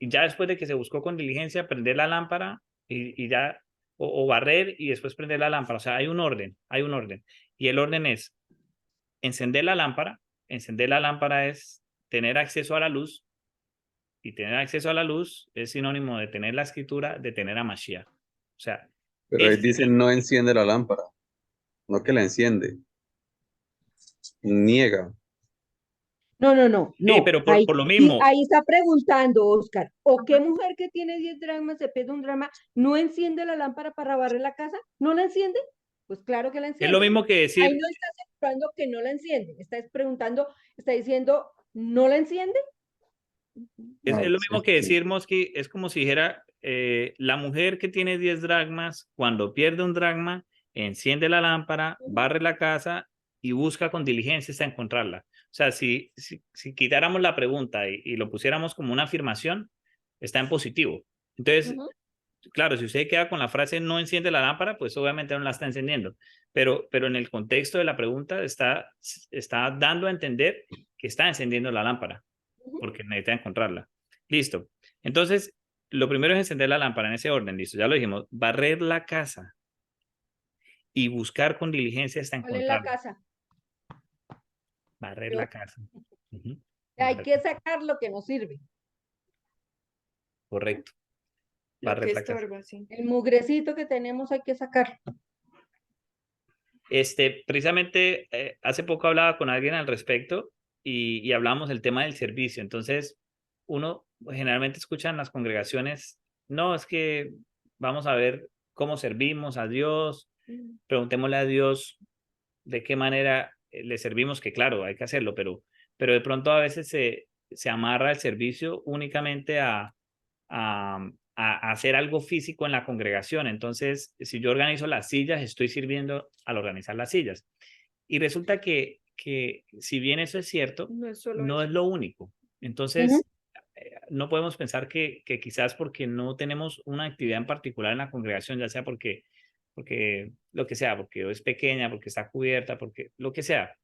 y ya después de que se buscó con diligencia, prender la lámpara y ya, o barrer y después prender la lámpara. O sea, hay un orden, hay un orden. Y el orden es encender la lámpara. Encender la lámpara es tener acceso a la luz, y tener acceso a la luz es sinónimo de tener la escritura, de tener a Mashiach. O sea, Pero ahí ese es dice el- no enciende la lámpara, no que la enciende, niega. No, no, no, sí, no. pero por lo Y mismo, ahí está preguntando, Oscar, ¿o qué mujer que tiene 10 dracmas se pierde un drama no enciende la lámpara para barrer la casa? ¿No la enciende? Pues claro que la es lo enciende. mismo que Ahí decir, no está asegurando que no la enciende, está preguntando, está diciendo, ¿no la enciende? es Ah, lo sí, mismo que sí. decir, Mosqui, es como si dijera, la mujer que tiene 10 dracmas, cuando pierde un dracma, enciende la lámpara, barre la casa y busca con diligencia hasta encontrarla. O sea, si quitáramos la pregunta y lo pusiéramos como una afirmación, está en positivo. Entonces, Ujú. claro, si usted queda con la frase no enciende la lámpara, pues obviamente no la está encendiendo. Pero en el contexto de la pregunta está dando a entender que está encendiendo la lámpara, Ujú. porque necesita encontrarla. Listo. Entonces, lo primero es encender la lámpara en ese orden, listo, ya lo dijimos. Barrer la casa y buscar con diligencia hasta ¿Cuál es la encontrarla. casa? Barrer Yo- la casa. Ujú. Hay Barrer, que sacar lo que no sirve. correcto. Lo que Barrer la casa. estorba, sí. El mugrecito que tenemos hay que sacarlo. Precisamente hace poco hablaba con alguien al respecto y hablamos del tema del servicio. Entonces, uno generalmente escucha en las congregaciones, no, es que vamos a ver cómo servimos a Dios, preguntémosle a Dios de qué manera le servimos, que claro, hay que hacerlo, pero de pronto a veces se amarra el servicio únicamente a hacer algo físico en la congregación. Entonces, si yo organizo las sillas, estoy sirviendo al organizar las sillas. Y resulta que si bien eso es cierto, No es solo no eso. es lo único. Ujú. Entonces, no podemos pensar que quizás porque no tenemos una actividad en particular en la congregación, ya sea porque lo que sea, porque es pequeña, porque está cubierta, porque lo que sea.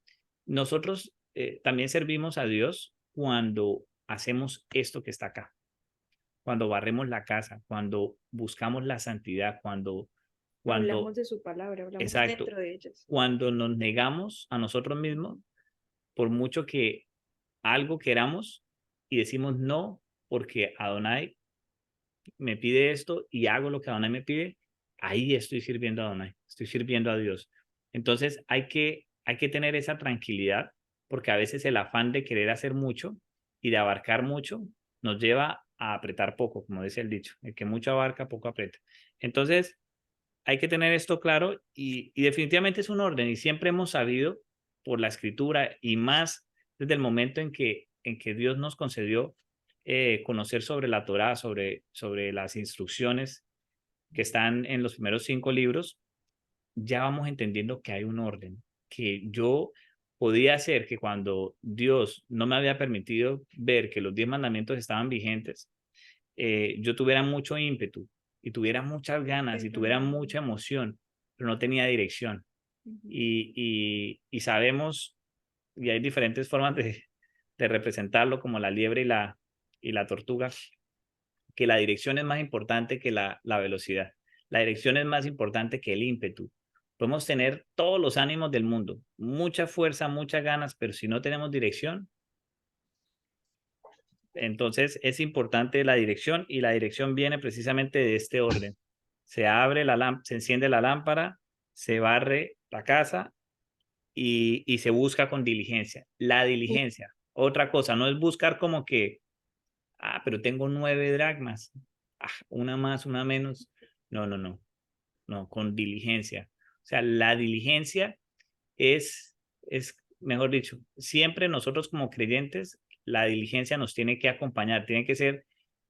Nosotros también servimos a Dios cuando hacemos esto que está acá, cuando barremos la casa, cuando buscamos la santidad, cuando, Hablamos de su palabra, hablamos exacto, dentro de ellas. cuando nos negamos a nosotros mismos, por mucho que algo queramos y decimos no, porque Adonai me pide esto y hago lo que Adonai me pide, ahí estoy sirviendo a Adonai, estoy sirviendo a Dios. Entonces hay que tener esa tranquilidad, porque a veces el afán de querer hacer mucho y de abarcar mucho nos lleva a apretar poco, como dice el dicho, el que mucho abarca, poco aprieta. Entonces hay que tener esto claro y definitivamente es un orden y siempre hemos sabido por la escritura y más desde el momento en que Dios nos concedió conocer sobre la Torá, sobre las instrucciones que están en los primeros 5 libros, ya vamos entendiendo que hay un orden, que yo podía hacer que cuando Dios no me había permitido ver que los 10 mandamientos estaban vigentes, yo tuviera mucho ímpetu y tuviera muchas ganas y Pero tuviera no. mucha emoción, pero no tenía dirección. Ujú. Y sabemos, y hay diferentes formas de representarlo, como la liebre y la tortuga, que la dirección es más importante que la velocidad. La dirección es más importante que el ímpetu. Podemos tener todos los ánimos del mundo, mucha fuerza, muchas ganas, pero si no tenemos dirección, entonces es importante la dirección y la dirección viene precisamente de este orden. Se enciende la lámpara, se barre la casa y se busca con diligencia. La diligencia, otra cosa, no es buscar como que, pero tengo 9 dracmas, una más, una menos. No, no, no, no, con diligencia. O sea, la diligencia mejor dicho, siempre nosotros como creyentes, la diligencia nos tiene que acompañar,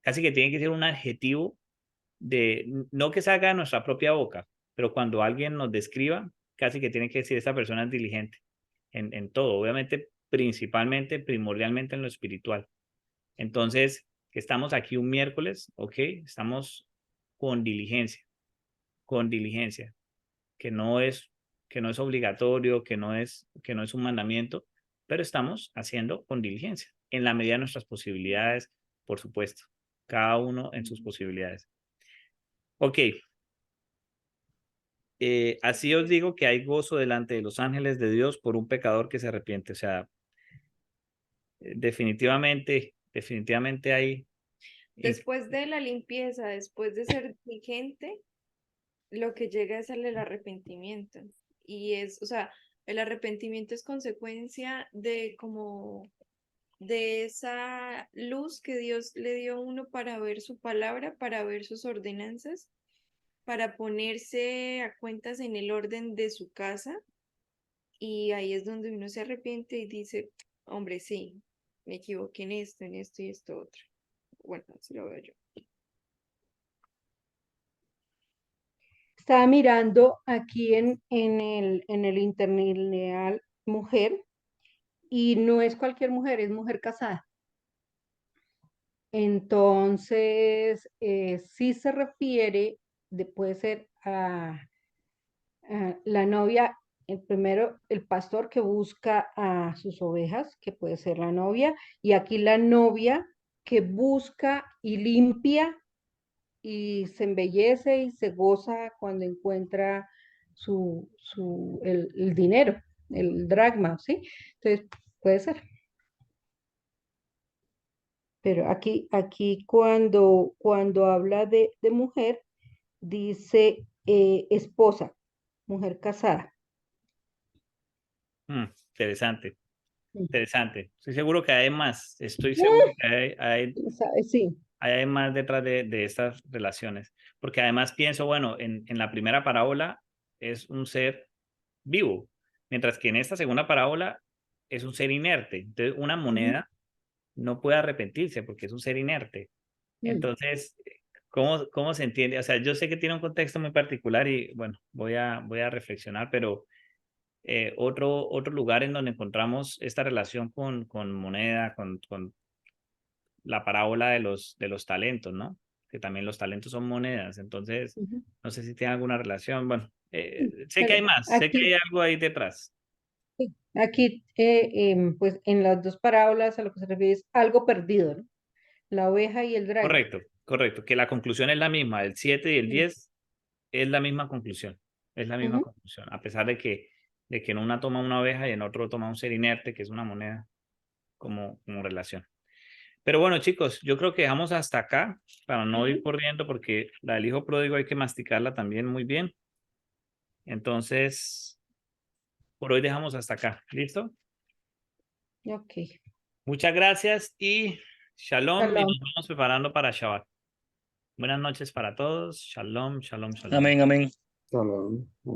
casi que tiene que ser un adjetivo no que salga de nuestra propia boca, pero cuando alguien nos describa, casi que tiene que decir, esta persona es diligente en todo, obviamente, principalmente, primordialmente en lo espiritual. Entonces, que estamos aquí un miércoles, ok, estamos con diligencia, que no es, que no es obligatorio, que no es un mandamiento, pero estamos haciendo con diligencia, en la medida de nuestras posibilidades, por supuesto. cada uno en sus posibilidades. Ok. Así os digo que hay gozo delante de los ángeles de Dios por un pecador que se arrepiente. O sea, definitivamente hay... Después de la limpieza, después de ser diligente, lo que llega es el arrepentimiento. Y es, o sea, el arrepentimiento es consecuencia de como de esa luz que Dios le dio a uno para ver su palabra, para ver sus ordenanzas, para ponerse a cuentas en el orden de su casa. Y ahí es donde uno se arrepiente y dice, hombre, sí, me equivoqué en esto y esto otro. Bueno, así lo veo yo. Estaba mirando aquí en el interlineal mujer y no es cualquier mujer, es mujer casada. Entonces, sí se refiere, puede ser a la novia, el primero, el pastor que busca a sus ovejas, que puede ser la novia, y aquí la novia que busca y limpia y se embellece y se goza cuando encuentra el dinero, el dracma, ¿sí? Entonces, puede ser. Pero aquí cuando habla de mujer, dice esposa, mujer casada. Interesante, Mm. interesante. Estoy seguro que hay más. Estoy seguro que Sí. hay más detrás de estas relaciones. Porque además pienso, bueno, en la primera parábola es un ser vivo, mientras que en esta segunda parábola es un ser inerte. Entonces, una Ujú, moneda no puede arrepentirse porque es un ser inerte. mm, Entonces, ¿cómo se entiende? O sea, yo sé que tiene un contexto muy particular y bueno, voy a reflexionar, pero otro lugar en donde encontramos esta relación con moneda, con la parábola de los talentos, ¿no? Que también los talentos son monedas. Entonces, ujú, no sé si tiene alguna relación. Bueno, sí. sé que Pero hay más, sé que hay aquí, algo ahí detrás. sí, aquí pues en las dos parábolas a lo que se refiere es algo perdido, ¿no? La oveja y el dragón. Correcto, correcto. Que la conclusión es la misma. El 7 y el Mm, 10 es la misma conclusión. Es la misma ujú. conclusión. A pesar de que en una toma una oveja y en otro toma un ser inerte, que es una moneda, como relación. Pero bueno, chicos, yo creo que dejamos hasta acá para no ir Ujú. corriendo porque la del hijo pródigo hay que masticarla también muy bien. Entonces, por hoy dejamos hasta acá. ¿Listo? Ok. Muchas gracias y shalom y Shalom. nos vamos preparando para Shabbat. Buenas noches para todos. Shalom, shalom, shalom. Amén, amén. Shalom.